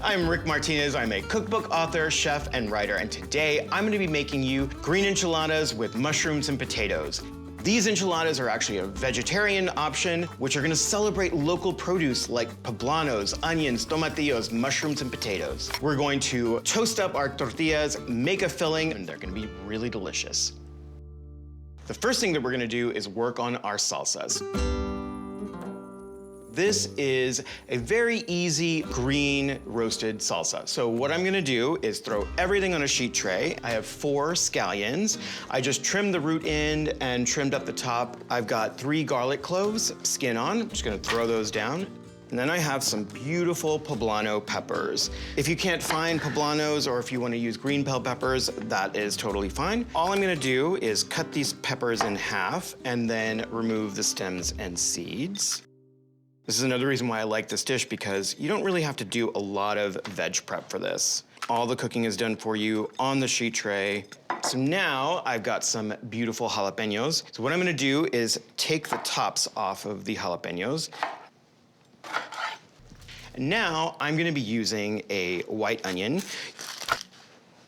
I'm Rick Martinez. I'm a cookbook author, chef, and writer, and today I'm gonna be making you green enchiladas with mushrooms and potatoes. These enchiladas are actually a vegetarian option, which are gonna celebrate local produce like poblanos, onions, tomatillos, mushrooms, and potatoes. We're going to toast up our tortillas, make a filling, and they're gonna be really delicious. The first thing that we're gonna do is work on our salsas. This is a very easy green roasted salsa. So what I'm gonna do is throw everything on a sheet tray. I have 4 scallions. I just trimmed the root end and trimmed up the top. I've got 3 garlic cloves, skin on. I'm just gonna throw those down. And then I have some beautiful poblano peppers. If you can't find poblanos or if you wanna use green bell peppers, that is totally fine. All I'm gonna do is cut these peppers in half and then remove the stems and seeds. This is another reason why I like this dish, because you don't really have to do a lot of veg prep for this. All the cooking is done for you on the sheet tray. So now I've got some beautiful jalapenos. So what I'm gonna do is take the tops off of the jalapenos. And now I'm gonna be using a white onion.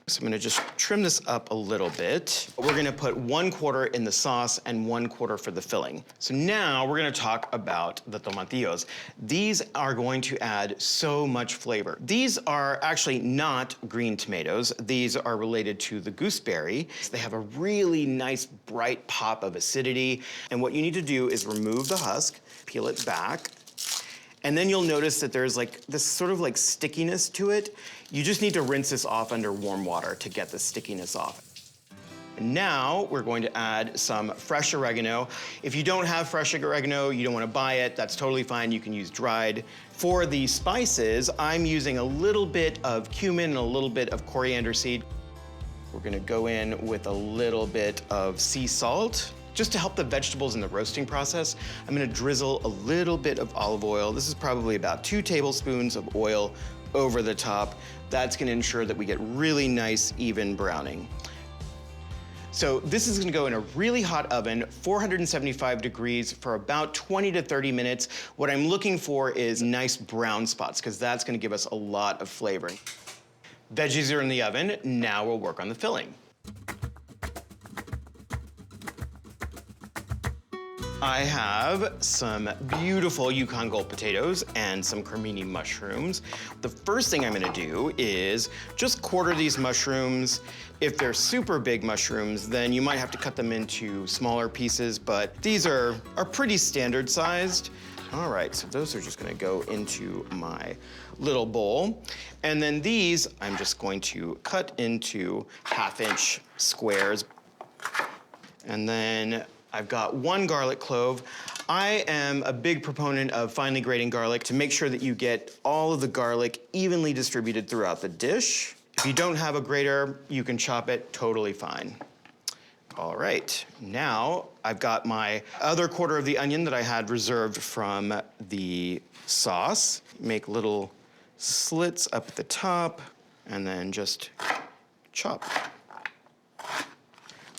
So I'm gonna just trim this up a little bit. We're gonna put 1/4 in the sauce and 1/4 for the filling. So now we're gonna talk about the tomatillos. These are going to add so much flavor. These are actually not green tomatoes. These are related to the gooseberry. They have a really nice bright pop of acidity. And what you need to do is remove the husk, peel it back, and then you'll notice that there's like this sort of like stickiness to it. You just need to rinse this off under warm water to get the stickiness off. And now we're going to add some fresh oregano. If you don't have fresh oregano, you don't want to buy it, that's totally fine. You can use dried. For the spices, I'm using a little bit of cumin and a little bit of coriander seed. We're gonna go in with a little bit of sea salt. Just to help the vegetables in the roasting process, I'm gonna drizzle a little bit of olive oil. This is probably about 2 tablespoons of oil over the top. That's gonna ensure that we get really nice, even browning. So this is gonna go in a really hot oven, 475 degrees for about 20 to 30 minutes. What I'm looking for is nice brown spots, because that's gonna give us a lot of flavor. Veggies are in the oven, now we'll work on the filling. I have some beautiful Yukon Gold potatoes and some cremini mushrooms. The first thing I'm gonna do is just quarter these mushrooms. If they're super big mushrooms, then you might have to cut them into smaller pieces, but these are pretty standard sized. All right, so those are just gonna go into my little bowl. And then these, I'm just going to cut into 1/2-inch squares. And then I've got 1 garlic clove. I am a big proponent of finely grating garlic to make sure that you get all of the garlic evenly distributed throughout the dish. If you don't have a grater, you can chop it totally fine. All right, now I've got my other 1/4 of the onion that I had reserved from the sauce. Make little slits up at the top and then just chop.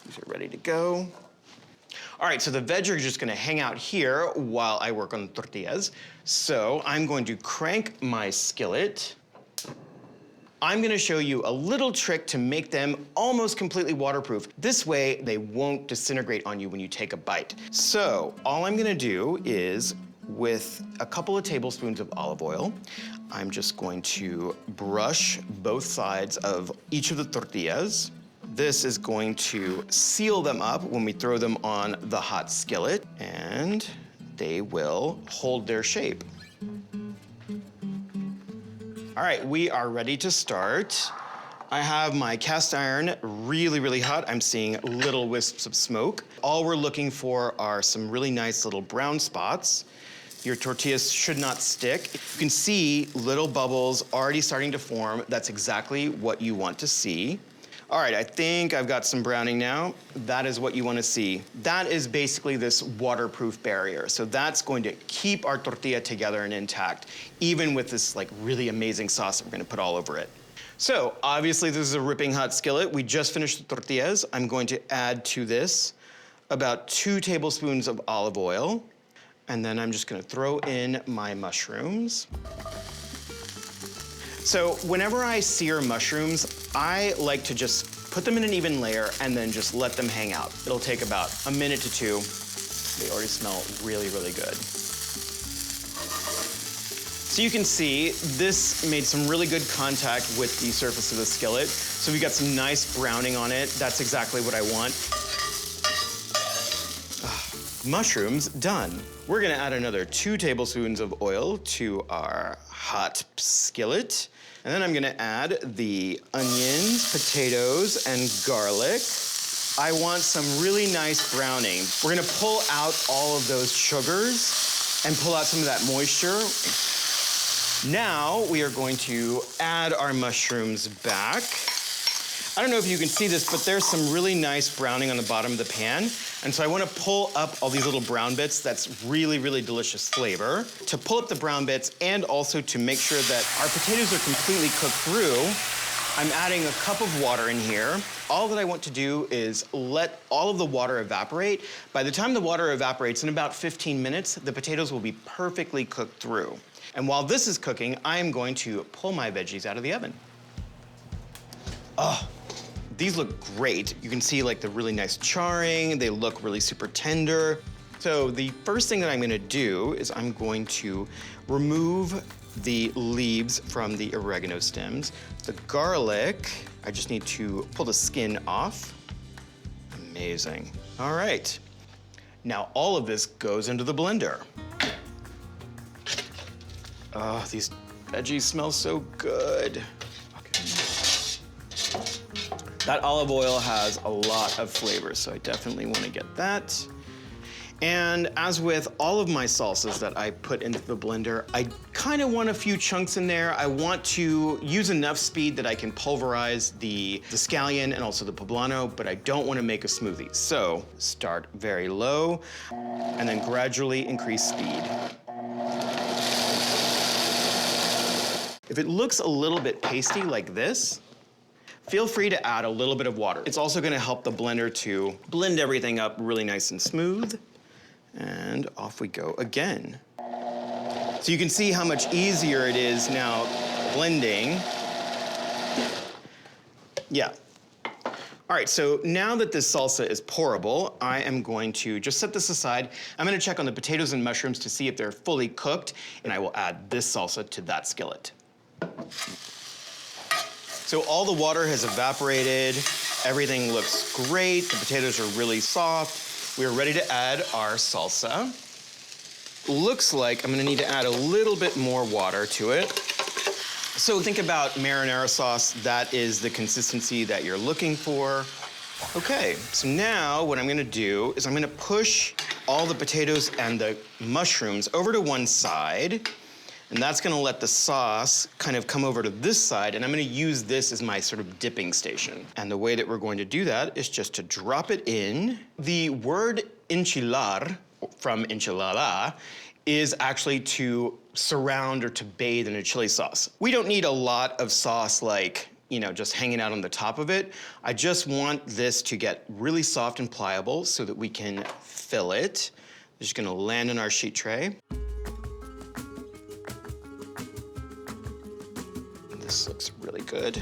These are ready to go. All right, so the veg are just gonna hang out here while I work on the tortillas. So I'm going to crank my skillet. I'm gonna show you a little trick to make them almost completely waterproof. This way, they won't disintegrate on you when you take a bite. So all I'm gonna do is, with a couple of tablespoons of olive oil, I'm just going to brush both sides of each of the tortillas. This is going to seal them up when we throw them on the hot skillet, and they will hold their shape. All right, we are ready to start. I have my cast iron really, really hot. I'm seeing little wisps of smoke. All we're looking for are some really nice little brown spots. Your tortillas should not stick. You can see little bubbles already starting to form. That's exactly what you want to see. All right, I think I've got some browning now. That is what you want to see. That is basically this waterproof barrier. So that's going to keep our tortilla together and intact, even with this like really amazing sauce that we're gonna put all over it. So obviously this is a ripping hot skillet. We just finished the tortillas. I'm going to add to this about 2 tablespoons of olive oil. And then I'm just gonna throw in my mushrooms. So whenever I sear mushrooms, I like to just put them in an even layer and then just let them hang out. It'll take about a minute to two. They already smell really, really good. So you can see this made some really good contact with the surface of the skillet. So we got some nice browning on it. That's exactly what I want. Mushrooms done. We're gonna add another 2 tablespoons of oil to our hot skillet. And then I'm gonna add the onions, potatoes, and garlic. I want some really nice browning. We're gonna pull out all of those sugars and pull out some of that moisture. Now we are going to add our mushrooms back. I don't know if you can see this, but there's some really nice browning on the bottom of the pan. And so I want to pull up all these little brown bits. That's really, really delicious flavor. To pull up the brown bits and also to make sure that our potatoes are completely cooked through, I'm adding a cup of water in here. All that I want to do is let all of the water evaporate. By the time the water evaporates, in about 15 minutes, the potatoes will be perfectly cooked through. And while this is cooking, I am going to pull my veggies out of the oven. Oh, these look great. You can see like the really nice charring. They look really super tender. So the first thing that I'm gonna do is I'm going to remove the leaves from the oregano stems. The garlic, I just need to pull the skin off. Amazing. All right. Now all of this goes into the blender. Oh, these veggies smell so good. Okay. That olive oil has a lot of flavor, so I definitely want to get that. And as with all of my salsas that I put into the blender, I kind of want a few chunks in there. I want to use enough speed that I can pulverize the scallion and also the poblano, but I don't want to make a smoothie. So start very low and then gradually increase speed. If it looks a little bit pasty like this, feel free to add a little bit of water. It's also gonna help the blender to blend everything up really nice and smooth. And off we go again. So you can see how much easier it is now blending. Yeah. All right, so now that this salsa is pourable, I am going to just set this aside. I'm gonna check on the potatoes and mushrooms to see if they're fully cooked, and I will add this salsa to that skillet. So all the water has evaporated, everything looks great, the potatoes are really soft. We're ready to add our salsa. Looks like I'm gonna need to add a little bit more water to it. So think about marinara sauce, that is the consistency that you're looking for. Okay, so now what I'm gonna do is I'm gonna push all the potatoes and the mushrooms over to one side. And that's gonna let the sauce kind of come over to this side, and I'm gonna use this as my sort of dipping station. And the way that we're going to do that is just to drop it in. The word enchilar, from enchilada, is actually to surround or to bathe in a chili sauce. We don't need a lot of sauce like, you know, just hanging out on the top of it. I just want this to get really soft and pliable so that we can fill it. It's just gonna land in our sheet tray. This looks really good.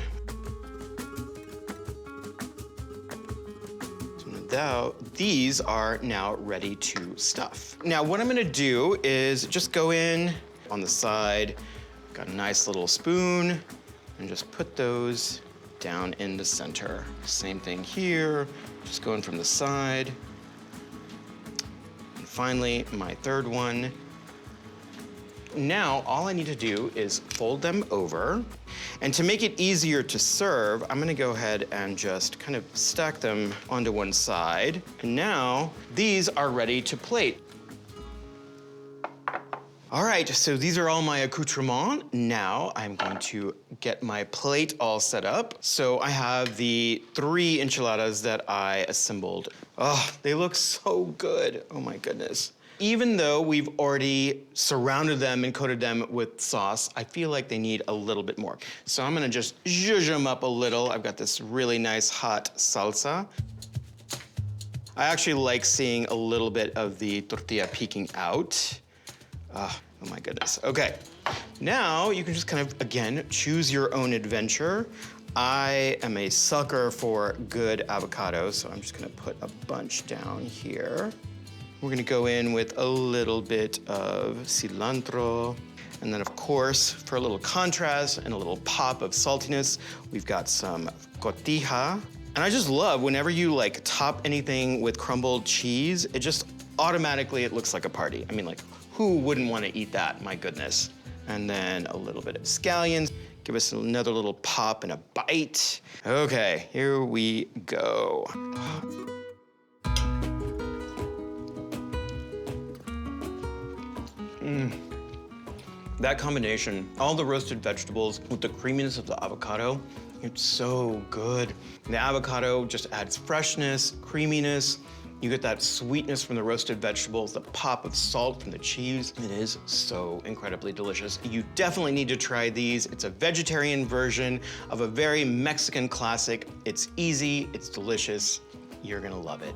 So now these are now ready to stuff. Now what I'm gonna do is just go in on the side, got a nice little spoon, and just put those down in the center. Same thing here, just going from the side. And finally, my third one. Now, all I need to do is fold them over. And to make it easier to serve, I'm gonna go ahead and just kind of stack them onto one side. And now, these are ready to plate. All right, so these are all my accoutrements. Now, I'm going to get my plate all set up. So I have the 3 enchiladas that I assembled. Oh, they look so good. Oh my goodness. Even though we've already surrounded them and coated them with sauce, I feel like they need a little bit more. So I'm gonna just zhuzh them up a little. I've got this really nice hot salsa. I actually like seeing a little bit of the tortilla peeking out. Oh my goodness. Okay, Now you can just kind of, again, choose your own adventure. I am a sucker for good avocado, so I'm just gonna put a bunch down here. We're gonna go in with a little bit of cilantro. And then of course, for a little contrast and a little pop of saltiness, we've got some cotija. And I just love whenever you like top anything with crumbled cheese, it just automatically, it looks like a party. I mean, like, who wouldn't wanna eat that, my goodness? And then a little bit of scallions. Give us another little pop and a bite. Okay, here we go. That combination, all the roasted vegetables with the creaminess of the avocado, it's so good. The avocado just adds freshness, creaminess. You get that sweetness from the roasted vegetables, the pop of salt from the cheese. It is so incredibly delicious. You definitely need to try these. It's a vegetarian version of a very Mexican classic. It's easy, it's delicious. You're gonna love it.